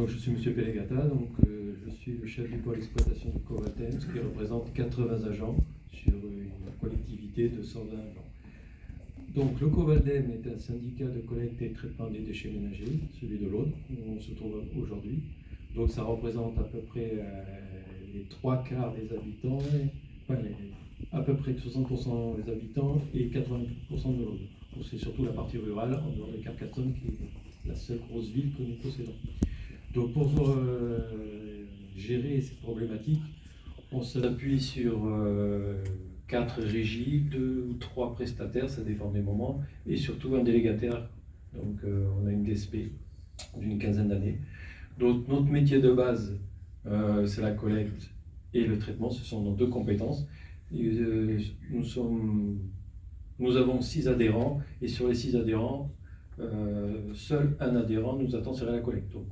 je suis M. Pellegata, je suis le chef du pôle exploitation de Covaltem, ce qui représente 80 agents sur une collectivité de 120 agents. Donc le Covaltem est un syndicat de collecte et de traitement des déchets ménagers, celui de l'Aude, où on se trouve aujourd'hui. Donc ça représente à peu près les 3/4 des habitants, à peu près 60% des habitants et 80% de l'Aude. C'est surtout la partie rurale, en dehors de Carcassonne, qui est la seule grosse ville que nous possédons. Donc pour gérer cette problématique, on s'appuie sur 4 régies, 2 ou 3 prestataires, ça dépend des moments, et surtout un délégataire. Donc on a une DSP d'une quinzaine d'années. Donc notre métier de base, c'est la collecte et le traitement, ce sont nos 2 compétences. Et, nous avons 6 adhérents, et sur les 6 adhérents, seul un adhérent nous attend sur la collecte. Donc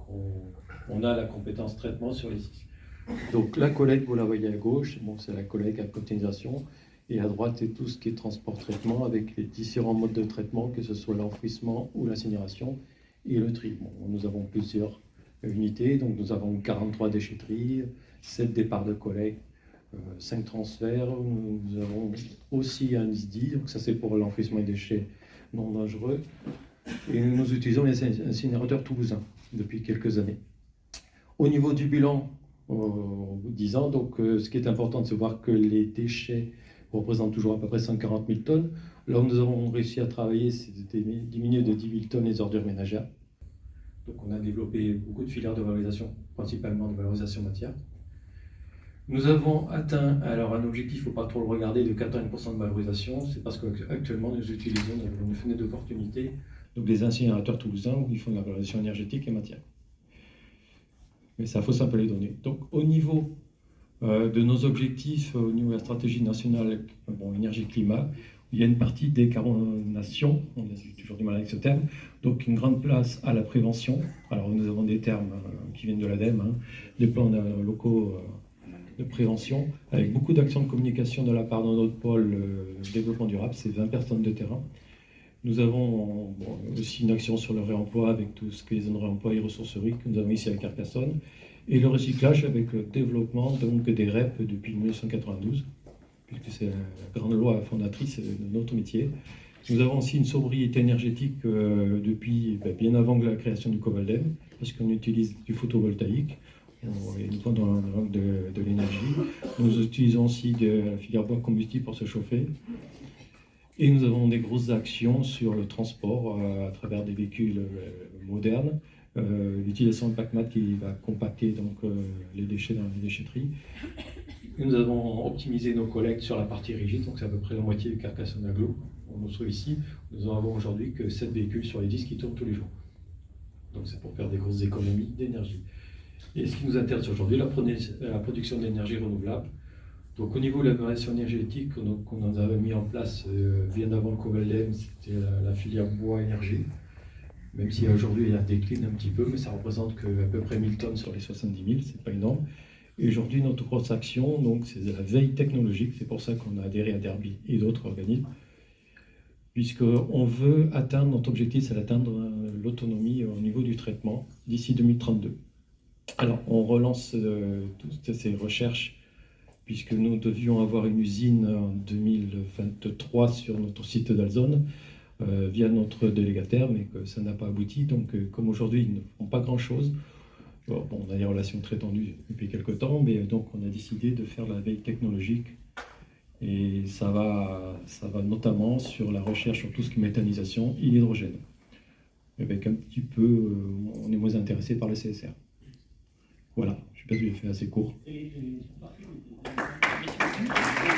on a la compétence traitement sur les 6. Donc la collecte, vous la voyez à gauche, bon, c'est la collecte à cotisation, et à droite c'est tout ce qui est transport-traitement avec les différents modes de traitement, que ce soit l'enfouissement ou l'incinération et le tri. Bon, nous avons plusieurs unités, donc nous avons 43 déchetteries, 7 départs de collecte, 5 transferts. Nous avons aussi un ISDI, donc ça c'est pour l'enfouissement des déchets non dangereux. Et nous utilisons les incinérateurs toulousains depuis quelques années. Au niveau du bilan, 10 ans, donc ce qui est important de se voir que les déchets représentent toujours à peu près 140 000 tonnes. Là où nous avons réussi à travailler, c'est de diminuer de 10 000 tonnes les ordures ménagères. Donc on a développé beaucoup de filières de valorisation, principalement de valorisation matière. Nous avons atteint alors un objectif, il ne faut pas trop le regarder, de 80% de valorisation. C'est parce qu'actuellement nous utilisons une fenêtre d'opportunité, donc des incinérateurs toulousains où ils font de la valorisation énergétique et matière. Mais ça fausse un peu les données. Donc au niveau de nos objectifs, au niveau de la stratégie nationale énergie-climat, il y a une partie décarbonation, on a toujours du mal avec ce terme, donc une grande place à la prévention. Alors nous avons des termes qui viennent de l'ADEME, des plans locaux de prévention, avec beaucoup d'actions de communication de la part de notre pôle développement durable, c'est 20 personnes de terrain. Nous avons aussi une action sur le réemploi avec tout ce qui est zones de réemploi et ressourceries que nous avons ici à Carcassonne, et le recyclage avec le développement donc, des REP depuis 1992, puisque c'est la grande loi fondatrice de notre métier. Nous avons aussi une sobriété énergétique depuis bien avant la création du Covaltem, parce qu'on utilise du photovoltaïque, et nous vendons de l'énergie. Nous utilisons aussi de la filière bois combustible pour se chauffer. Et nous avons des grosses actions sur le transport à travers des véhicules modernes, l'utilisation de PACMAT qui va compacter donc, les déchets dans les déchetteries. Et nous avons optimisé nos collectes sur la partie rigide, donc c'est à peu près la moitié du Carcassonne Aglo. On se trouve ici, nous en avons aujourd'hui que 7 véhicules sur les 10 qui tournent tous les jours. Donc c'est pour faire des grosses économies d'énergie. Et ce qui nous intéresse aujourd'hui, la production d'énergie renouvelable. Donc au niveau de la valorisation énergétique qu'on avait mis en place bien avant le Covaltem, c'était la filière bois-énergie. Même si aujourd'hui il y a un déclin un petit peu, mais ça représente qu'à peu près 1000 tonnes sur les 70 000, c'est pas énorme. Et aujourd'hui notre grosse action, c'est de la veille technologique, c'est pour ça qu'on a adhéré à Derby et d'autres organismes, puisqu'on veut atteindre, notre objectif c'est d'atteindre l'autonomie au niveau du traitement d'ici 2032. Alors on relance toutes ces recherches, puisque nous devions avoir une usine en 2023 sur notre site d'Alzone, via notre délégataire, mais que ça n'a pas abouti. Donc comme aujourd'hui ils ne font pas grand-chose, on a des relations très tendues depuis quelques temps, mais donc on a décidé de faire la veille technologique, et ça va notamment sur la recherche sur tout ce qui est méthanisation et l'hydrogène. Avec un petit peu, on est moins intéressé par le CSR. Voilà, je ne sais pas si j'ai fait assez court.